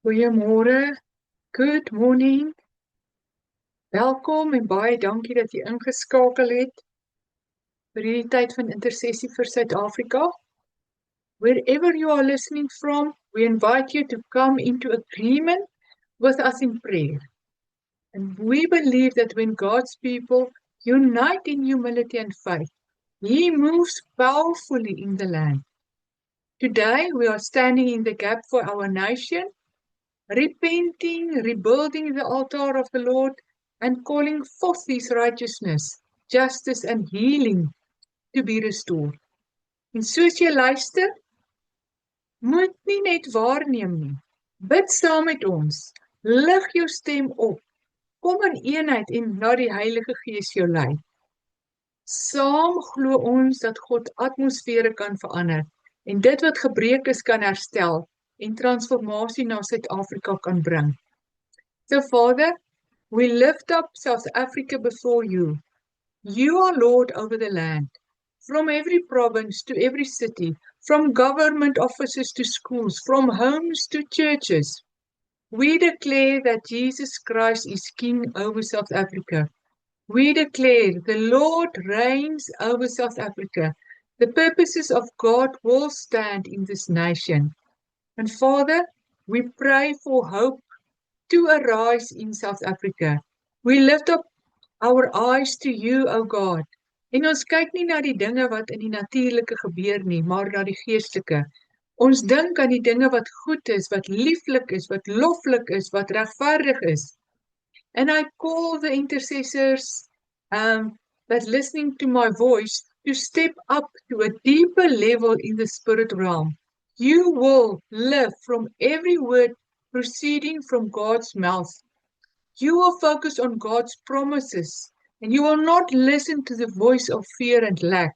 Goeiemôre, good morning. Welkom en baie dankie dat jy ingeskakel het vir hierdie tyd van intersessie vir Suid-Afrika. Wherever you are listening from, we invite you to come into agreement with us in prayer. And we believe that when God's people unite in humility and faith, He moves powerfully in the land. Today we are standing in the gap for our nation, repenting, rebuilding the altar of the Lord, and calling forth His righteousness, justice and healing to be restored. En soos jy luister, moet nie net waarneem nie. Bid saam met ons, lig jou stem op, kom in eenheid en laat die Heilige Gees jou lei. Saam glo ons dat God atmosfere kan verander en dit wat gebreek is kan herstel en transformasie na Suid-Afrika kan bring. So Father, we lift up South Africa before you. You are Lord over the land, from every province to every city, from government offices to schools, from homes to churches. We declare that Jesus Christ is King over South Africa. We declare the Lord reigns over South Africa. The purposes of God will stand in this nation. And Father, we pray for hope to arise in South Africa. We lift up our eyes to you, O God. En ons kyk nie na die dinge wat in die natuurlike gebeur nie, maar na die geestelike. Ons dink aan die dinge wat goed is, wat lieflik is, wat loflik is, wat regverdig is. And I call the intercessors that listening to my voice to step up to a deeper level in the spirit realm. You will live from every word proceeding from God's mouth. You will focus on God's promises, and you will not listen to the voice of fear and lack.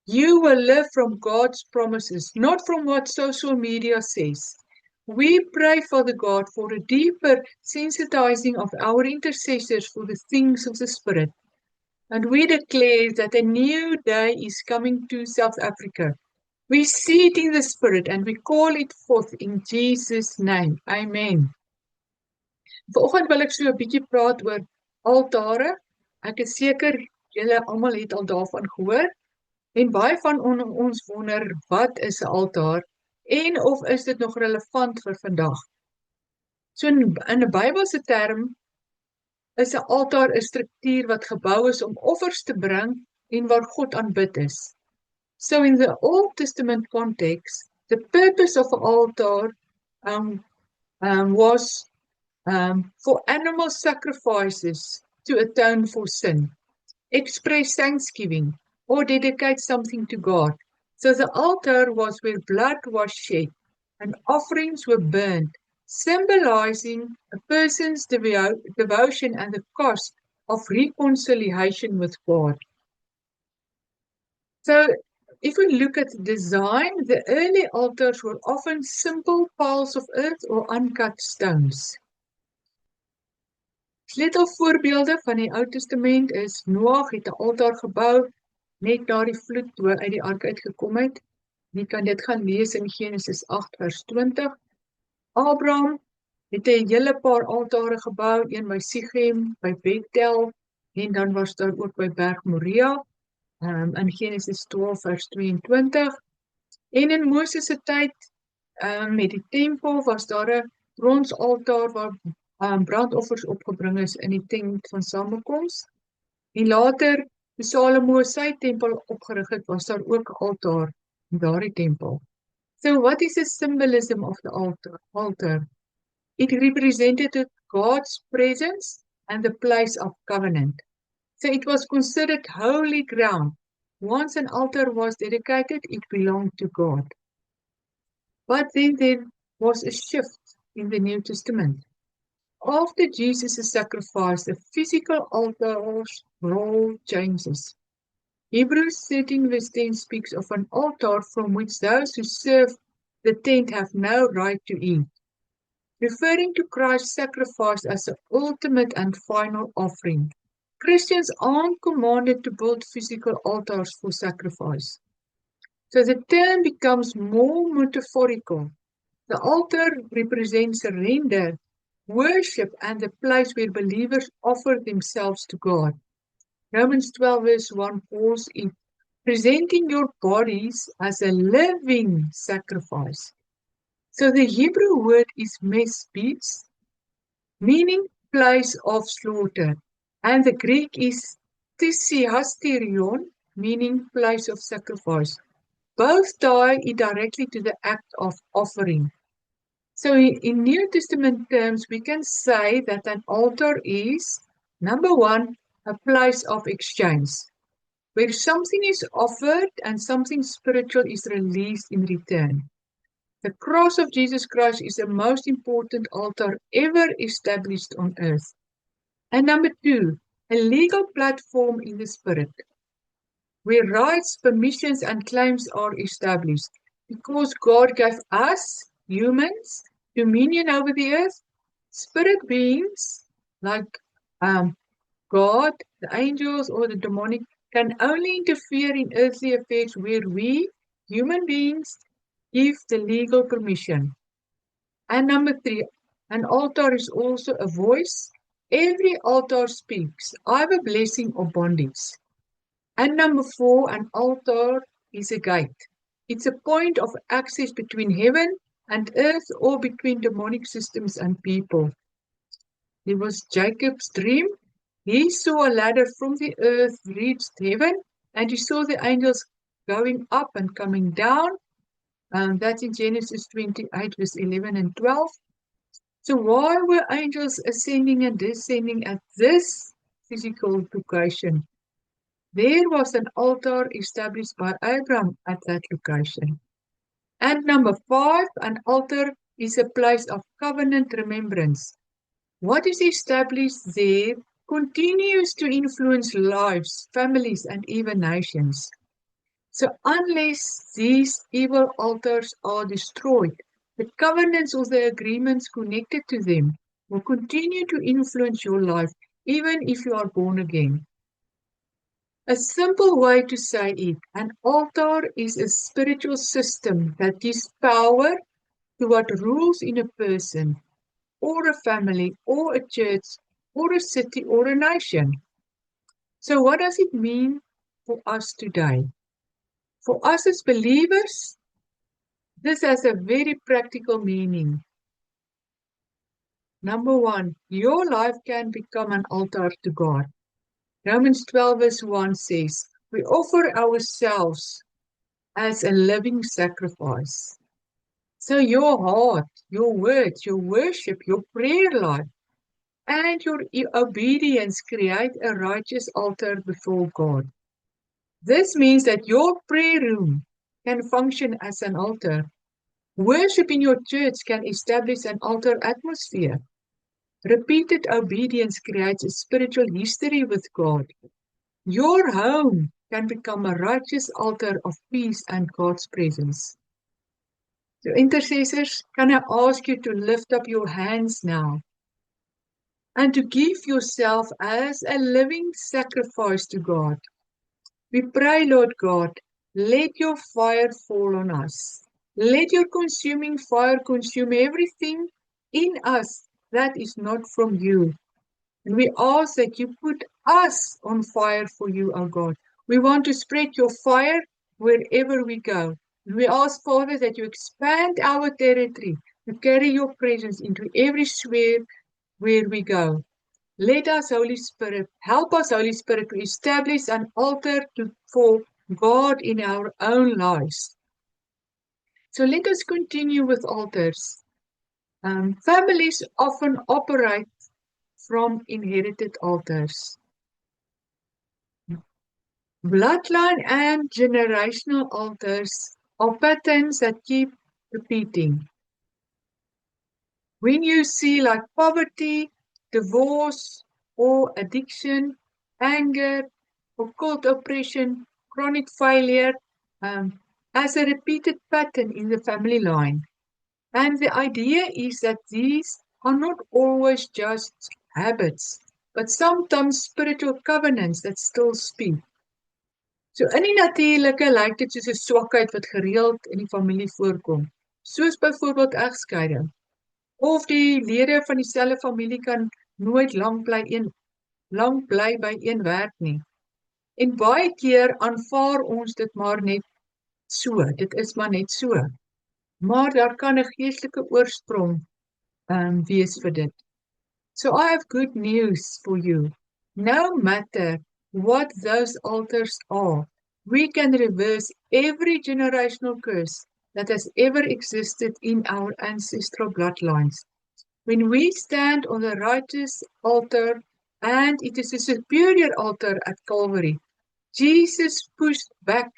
You will live from God's promises, not from what social media says. We pray, Father God, for a deeper sensitizing of our intercessors for the things of the Spirit. And we declare that a new day is coming to South Africa. We see it in the Spirit and we call it forth in Jesus' name. Amen. Vanoggend wil ek so 'n bietjie praat oor altare. Ek is seker julle almal het al daarvan gehoor. En baie van ons wonder, wat is 'n altaar en of is dit nog relevant vir vandag? So in 'n Bybelse term is 'n altaar 'n struktuur wat gebou is om offers te bring en waar God aanbid is. So in the Old Testament context, the purpose of an altar was for animal sacrifices to atone for sin, express thanksgiving, or dedicate something to God. So the altar was where blood was shed and offerings were burned, symbolizing a person's devotion and the cost of reconciliation with God. So if we look at the design, the early altars were often simple piles of earth or uncut stones. Sleutelvoorbeelde van die Ou Testament is Noag het 'n altaar gebou net na die vloed toe uit die ark uitgekom het. Jy kan dit gaan lees in Genesis 8 vers 20. Abraham het 'n hele paar altare gebou, een by Sichem, by Bethel en dan was daar ook by Berg Moria in Genesis 12 vers 22. En in Moses se tyd met die tempel was daar 'n bronsaltaar waar brandoffers opgebring is in die tent van samekoms. En later, toe Salomo sy tempel opgerig het, was daar ook 'n altaar in daardie tempel. So what is the symbolism of the altar? It represented God's presence and the place of covenant. So it was considered holy ground. Once an altar was dedicated, it belonged to God. But then there was a shift in the New Testament. After Jesus' sacrifice, the physical altar's role changes. Hebrews 13 verse 10 speaks of an altar from which those who serve the tent have no right to eat, referring to Christ's sacrifice as the ultimate and final offering. Christians aren't commanded to build physical altars for sacrifice. So the term becomes more metaphorical. The altar represents surrender, worship, and the place where believers offer themselves to God. Romans 12 verse 1 calls it presenting your bodies as a living sacrifice. So the Hebrew word is mesbis, meaning place of slaughter, and the Greek is thesiasterion, meaning place of sacrifice. Both tie it directly to the act of offering. So in New Testament terms, we can say that an altar is, number one, a place of exchange, where something is offered and something spiritual is released in return. The cross of Jesus Christ is the most important altar ever established on earth. And number two, a legal platform in the spirit, where rights, permissions, and claims are established. Because God gave us, humans, dominion over the earth, spirit beings like God, the angels, or the demonic can only interfere in earthly affairs where we, human beings, give the legal permission. And number three, an altar is also a voice. Every altar speaks either blessing or bondage. And number four, an altar is a gate. It's a point of access between heaven and earth or between demonic systems and people. There was Jacob's dream. He saw a ladder from the earth reached heaven, and he saw the angels going up and coming down. That's in Genesis 28, verse 11 and 12. So why were angels ascending and descending at this physical location? There was an altar established by Abraham at that location. And number five, an altar is a place of covenant remembrance. What is established there continues to influence lives, families, and even nations. So unless these evil altars are destroyed, the covenants or the agreements connected to them will continue to influence your life, even if you are born again. A simple way to say it, an altar is a spiritual system that gives power to what rules in a person, or a family, or a church, or a city, or a nation. So what does it mean for us today? For us as believers, this has a very practical meaning. Number one, your life can become an altar to God. Romans 12 verse 1 says, we offer ourselves as a living sacrifice. So your heart, your words, your worship, your prayer life, and your obedience create a righteous altar before God. This means that your prayer room can function as an altar. Worship in your church can establish an altar atmosphere. Repeated obedience creates a spiritual history with God. Your home can become a righteous altar of peace and God's presence. So intercessors, can I ask you to lift up your hands now and to give yourself as a living sacrifice to God. We pray, Lord God, let your fire fall on us. Let your consuming fire consume everything in us that is not from you. And we ask that you put us on fire for you, O God. We want to spread your fire wherever we go. And we ask, Father, that you expand our territory to carry your presence into every sphere where we go. Let us, Holy Spirit, help us, Holy Spirit, to establish an altar for God in our own lives. So let us continue with altars. Families often operate from inherited altars. Bloodline and generational altars are patterns that keep repeating. When you see like poverty, divorce, or addiction, anger, occult oppression, chronic failure, as a repeated pattern in the family line. And the idea is that these are not always just habits, but sometimes spiritual covenants that still speak. So in die natuurlike lyk dit soos 'n swakheid wat gereeld in die familie voorkom. soos byvoorbeeld egskeiding, of die lede van dieselfde familie kan nooit lank bly by een werk nie. En baie keer aanvaar ons dit maar net so, dit is maar net so. Maar daar kan 'n geestelike oorsprong wees vir dit. So I have good news for you. No matter what those altars are, we can reverse every generational curse that has ever existed in our ancestral bloodlines. When we stand on the righteous altar, and it is a superior altar at Calvary, Jesus pushed back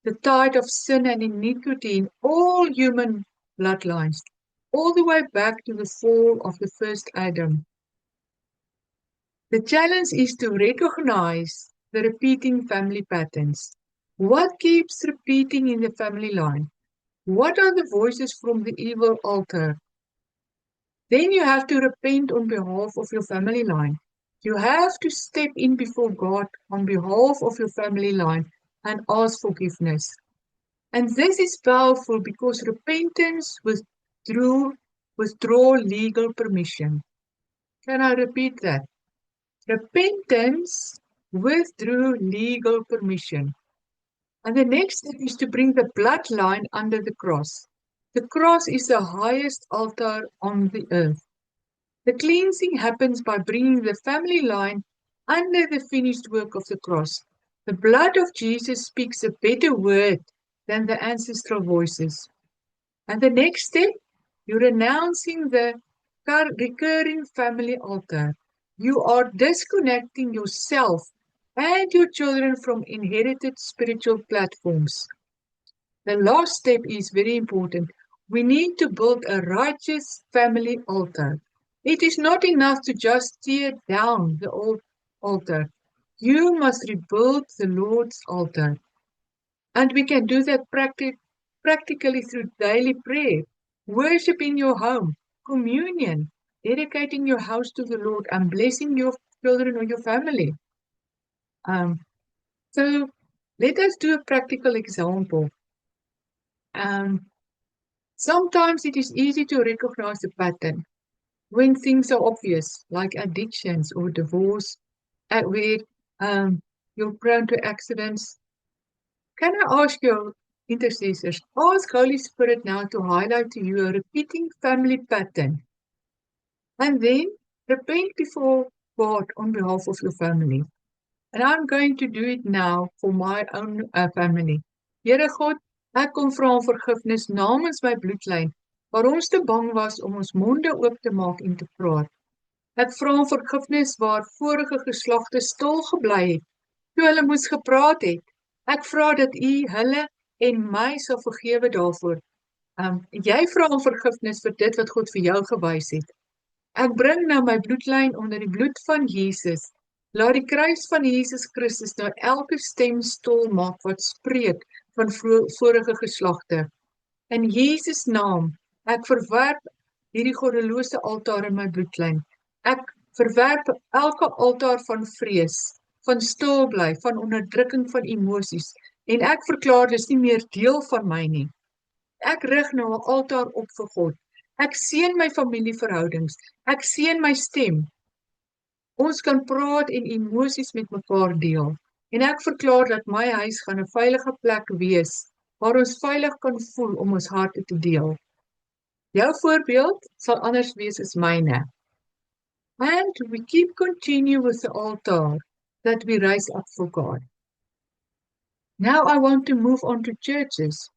the tide of sin and iniquity in all human bloodlines, all the way back to the fall of the first Adam. The challenge is to recognize the repeating family patterns. What keeps repeating in the family line? What are the voices from the evil altar? Then you have to repent on behalf of your family line. You have to step in before God on behalf of your family line and ask forgiveness. And this is powerful because repentance withdraw legal permission. Can I repeat that? Repentance withdrew legal permission. And the next step is to bring the bloodline under the cross. The cross is the highest altar on the earth. The cleansing happens by bringing the family line under the finished work of the cross. The blood of Jesus speaks a better word than the ancestral voices. And the next step, you're renouncing the recurring family altar. You are disconnecting yourself and your children from inherited spiritual platforms. The last step is very important. We need to build a righteous family altar. It is not enough to just tear down the old altar. You must rebuild the Lord's altar. And we can do that practically through daily prayer, worship in your home, communion, dedicating your house to the Lord, and blessing your children or your family. So let us do a practical example. Sometimes it is easy to recognize the pattern when things are obvious, like addictions or divorce, where you're prone to accidents. Can I ask your intercessors, ask Holy Spirit now to highlight to you a repeating family pattern, and then repent before God on behalf of your family. And I'm going to do it now for my own family. Here God, ek kom vra om vergifnis namens my bloedlyn, waar ons te bang was om ons monde oop te maak en te praat. Ek vra om vergifnis waar vorige geslagte stil gebly het, toe hulle moes gepraat het. Ek vra dat U hulle en my sal vergewe daarvoor. Jy vra om vergifnis vir dit wat God vir jou gewys het. Ek bring nou my bloedlyn onder die bloed van Jesus. Laat die kruis van Jesus Christus nou elke stem stil maak wat spreek van vorige geslagte. In Jesus naam, ek verwerp hierdie goddelose altaar in my bloedlyn. Ek verwerp elke altaar van vrees, van stil bly, van onderdrukking van emosies, en ek verklaar dis nie meer deel van my nie. Ek rig nou 'n altaar op vir God. Ek seën my familieverhoudings. Ek seën my stem. Ons kan praat en emosies met mekaar deel. En ek verklaar dat my huis gaan 'n veilige plek wees, waar ons veilig kan voel om ons harte te deel. Jou voorbeeld sal anders wees as myne. And we keep continue with the altar that we raise up for God. Now I want to move on to churches.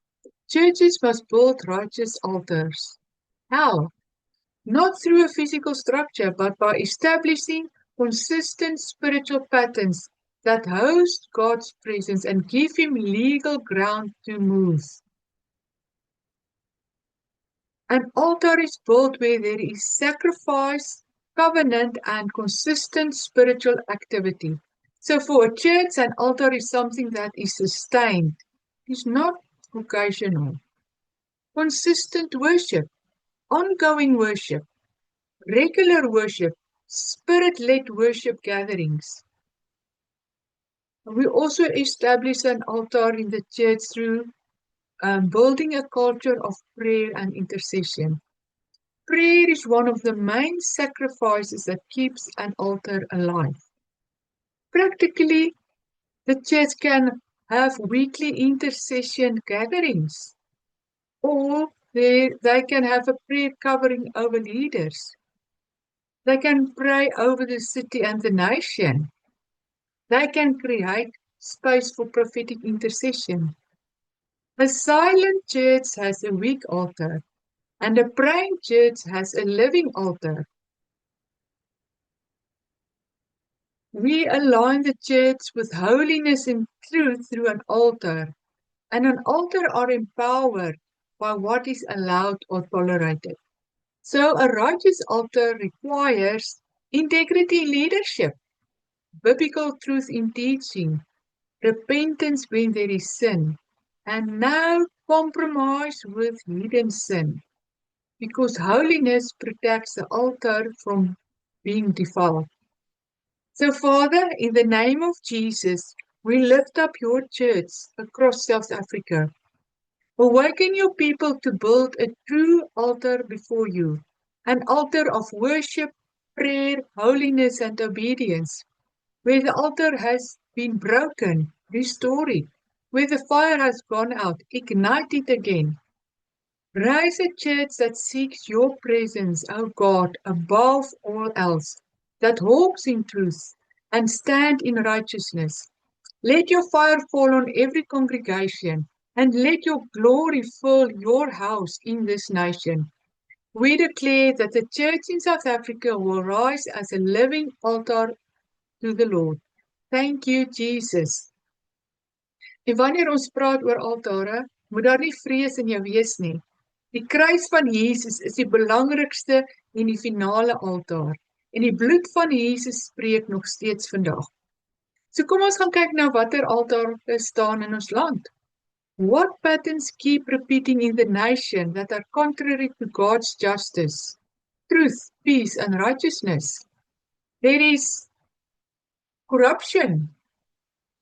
Churches must build righteous altars. How? Not through a physical structure, but by establishing consistent spiritual patterns that host God's presence and give Him legal ground to move. An altar is built where there is sacrifice, covenant, and consistent spiritual activity. So for a church, an altar is something that is sustained. It's not occasional. Consistent worship, ongoing worship, regular worship, Spirit-led worship gatherings. We also establish an altar in the church through building a culture of prayer and intercession. Prayer is one of the main sacrifices that keeps an altar alive. Practically, the church can have weekly intercession gatherings, or they can have a prayer covering over leaders. They can pray over the city and the nation. They can create space for prophetic intercession. A silent church has a weak altar, and a praying church has a living altar. We align the church with holiness and truth through an altar, and an altar are empowered by what is allowed or tolerated. So a righteous altar requires integrity in leadership, biblical truth in teaching, repentance when there is sin, and no compromise with hidden sin, because holiness protects the altar from being defiled. So, Father, in the name of Jesus, we lift up your church across South Africa. Awaken your people to build a true altar before you, an altar of worship, prayer, holiness, and obedience. Where the altar has been broken, restore it. Where the fire has gone out, ignite it again. Rise a church that seeks your presence, O God, above all else, that walks in truth and stand in righteousness. Let your fire fall on every congregation, and let your glory fill your house in this nation. We declare that the church in South Africa will rise as a living altar to the Lord. Thank you, Jesus. En wanneer ons praat oor altare, moet daar nie vrees in jou wees nie. Die kruis van Jesus is die belangrikste en die finale altaar. En die bloed van Jesus spreek nog steeds vandag. So kom ons gaan kyk na watter altare staan in ons land. What patterns keep repeating in the nation that are contrary to God's justice, truth, peace, and righteousness? There is corruption,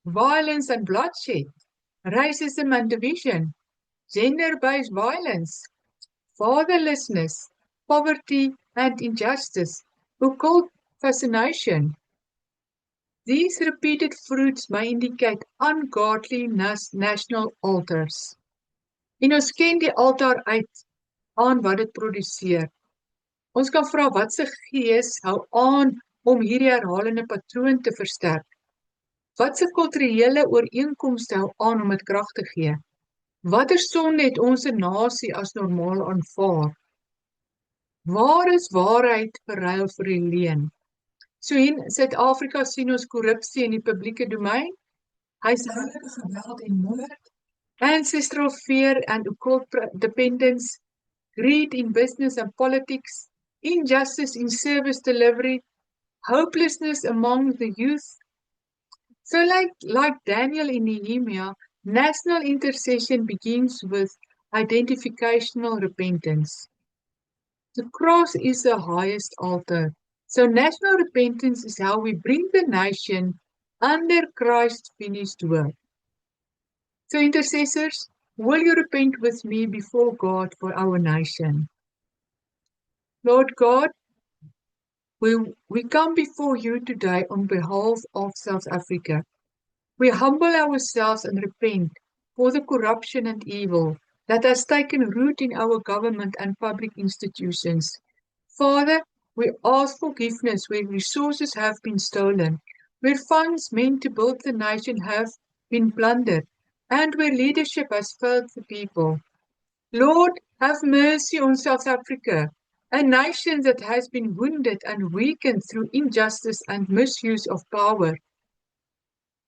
violence and bloodshed, racism and division, gender-based violence, fatherlessness, poverty and injustice, occult fascination. These repeated fruits may indicate ungodly national altars. En ons ken die altaar uit aan wat dit produseer. Ons kan vra wat se gees hou aan om hierdie herhalende patroon te versterk. Wat se kulturele ooreenkomste hou aan om dit krag te gee? Watter sonde het ons nasie as normaal aanvaar? Waar is waarheid verruil vir die leuen? So in Suid-Afrika sien ons korrupsie in die publieke domein, huishoudelike geweld en moord, ancestral fear and occult dependence, greed in business and politics, injustice in service delivery, hopelessness among the youth. So like Daniel in Nehemiah, national intercession begins with identificational repentance. The cross is the highest altar. So national repentance is how we bring the nation under Christ's finished work. So intercessors, will you repent with me before God for our nation? Lord God, we come before you today on behalf of South Africa. We humble ourselves and repent for the corruption and evil that has taken root in our government and public institutions. Father, we ask forgiveness where resources have been stolen, where funds meant to build the nation have been plundered, and where leadership has failed the people. Lord, have mercy on South Africa, a nation that has been wounded and weakened through injustice and misuse of power.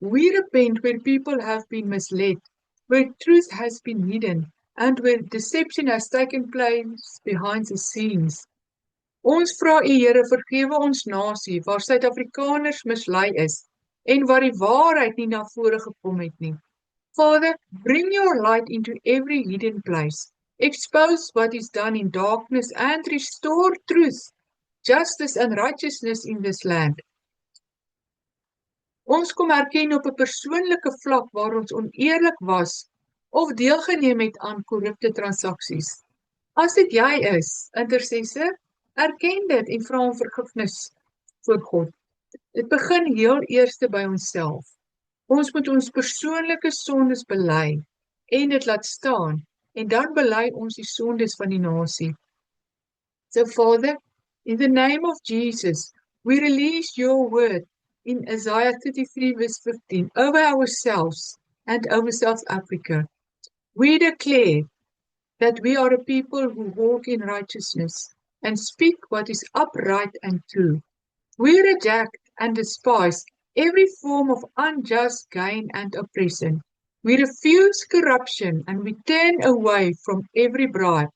We repent where people have been misled, where truth has been hidden, and where deception has taken place behind the scenes. Ons vra U, Here, vergewe ons nasie waar Suid-Afrikaners mislei is en waar die waarheid nie na vore gekom het nie. Father, bring your light into every hidden place. Expose what is done in darkness and restore truth, justice and righteousness in this land. Ons kom erken op 'n persoonlike vlak waar ons oneerlik was of deelgeneem het aan korrupte transaksies. As dit jy is, intercessor, erken dit en vra om vergifnis voor God. Dit begin heel eerste by onsself. Ons moet ons persoonlike sondes bely en dit laat staan, en dan bely ons die sondes van die nasie. So Father, in the name of Jesus, we release your word in Isaiah 33 verse 15 over ourselves and over South Africa. We declare that we are a people who walk in righteousness and speak what is upright and true. We reject and despise every form of unjust gain and oppression. We refuse corruption and we turn away from every bribe.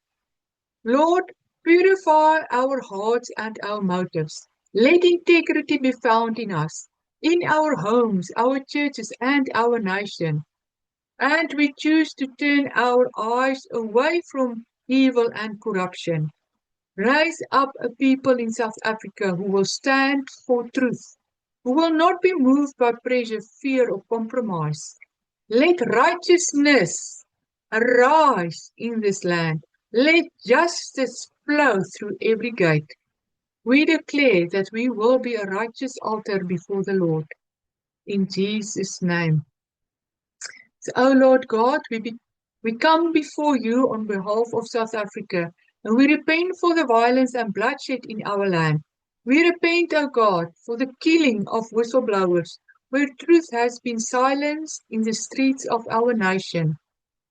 Lord, purify our hearts and our motives. Let integrity be found in us, in our homes, our churches, and our nation. And we choose to turn our eyes away from evil and corruption. Raise up a people in South Africa who will stand for truth, who will not be moved by pressure, fear, or compromise. Let righteousness arise in this land. Let justice flow through every gate. We declare that we will be a righteous altar before the Lord. In Jesus' name. So, oh Lord God, we come before you on behalf of South Africa, and we repent for the violence and bloodshed in our land. We repent, O God, for the killing of whistleblowers, where truth has been silenced in the streets of our nation.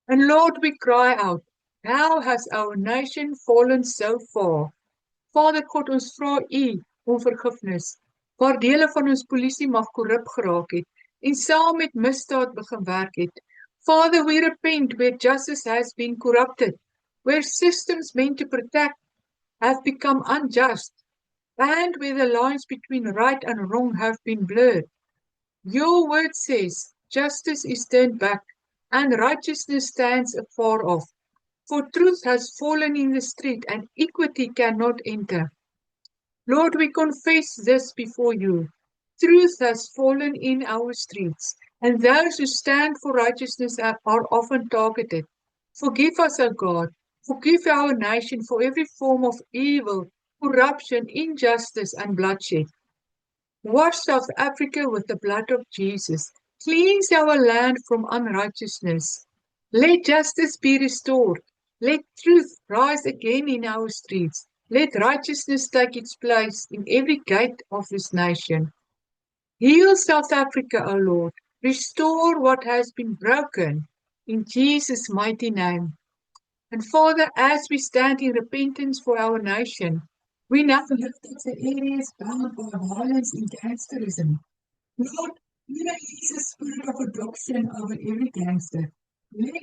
And Lord, we cry out, how has our nation fallen so far? Vader God, ons vra U om vergifnis, waar dele van ons polisie mag korrup geraak het, en saam met misdaad begin werk het. Father, we repent where justice has been corrupted, where systems meant to protect have become unjust, and where the lines between right and wrong have been blurred. Your word says, justice is turned back, and righteousness stands afar off. For truth has fallen in the street, and equity cannot enter. Lord, we confess this before you. Truth has fallen in our streets, and those who stand for righteousness are often targeted. Forgive us, O God. Forgive our nation for every form of evil, corruption, injustice, and bloodshed. Wash South Africa with the blood of Jesus. Cleanse our land from unrighteousness. Let justice be restored. Let truth rise again in our streets. Let righteousness take its place in every gate of this nation. Heal South Africa, O Lord. Restore what has been broken in Jesus' mighty name. And Father, as we stand in repentance for our nation, we now lift up the areas bound by violence and gangsterism. Lord, we release the spirit of adoption over every gangster. Let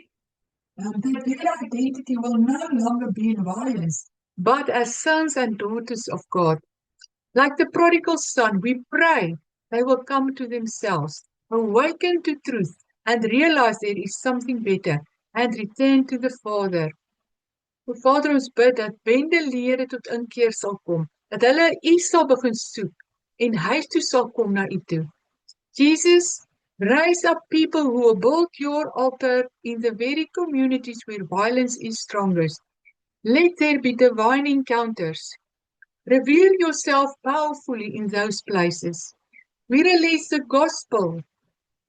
their identity will no longer be in violence, but as sons and daughters of God. Like the prodigal son, we pray they will come to themselves, awaken to truth, and realize there is something better, and return to the Father. O Vader, ons bid dat bendelede tot inkeer sal kom, dat hulle U sal begin soek, en huis toe sal kom na U toe. Jesus, raise up people who will build your altar in the very communities where violence is strongest. Let there be divine encounters. Reveal yourself powerfully in those places. We release the gospel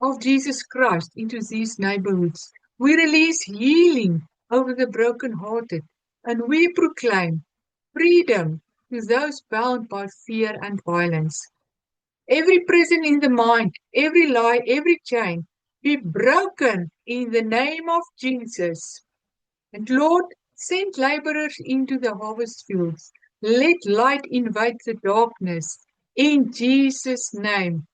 of Jesus Christ into these neighborhoods. We release healing over the brokenhearted, and we proclaim freedom to those bound by fear and violence. Every prison in the mind, every lie, every chain, be broken in the name of Jesus. And Lord, send laborers into the harvest fields. Let light invade the darkness. In Jesus' name.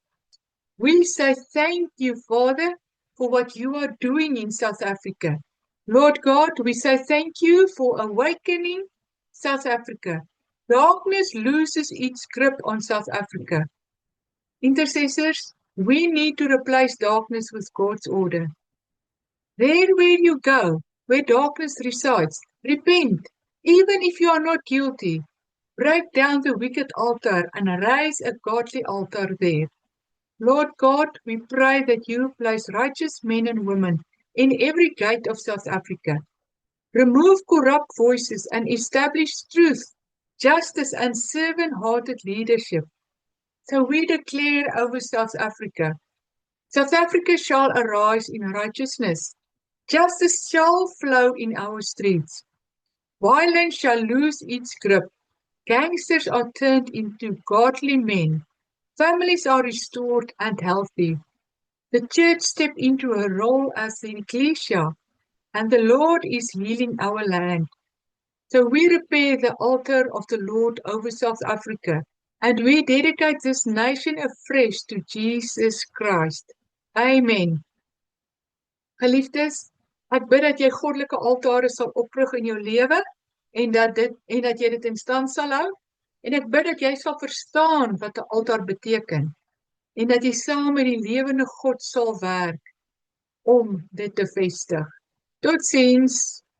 We say thank you, Father, for what you are doing in South Africa. Lord God, we say thank you for awakening South Africa. Darkness loses its grip on South Africa. Intercessors, we need to replace darkness with God's order. There where you go, where darkness resides, repent, even if you are not guilty. Break down the wicked altar and raise a godly altar there. Lord God, we pray that you place righteous men and women in every gate of South Africa. Remove corrupt voices and establish truth, justice, and servant-hearted leadership. So we declare over South Africa, South Africa shall arise in righteousness. Justice shall flow in our streets. Violence shall lose its grip. Gangsters are turned into godly men. Families are restored and healthy. The church stepped into her role as the ecclesia, and the Lord is healing our land. So we repair the altar of the Lord over South Africa, and we dedicate this nation afresh to Jesus Christ. Amen. Geliefdes, ek bid dat jy goddelike altare sal oprig in jou lewe en dat jy dit in stand sal hou. En ek bid dat jy sal verstaan wat 'n altaar beteken en dat jy saam met die lewende God sal werk om dit te vestig. Totsiens.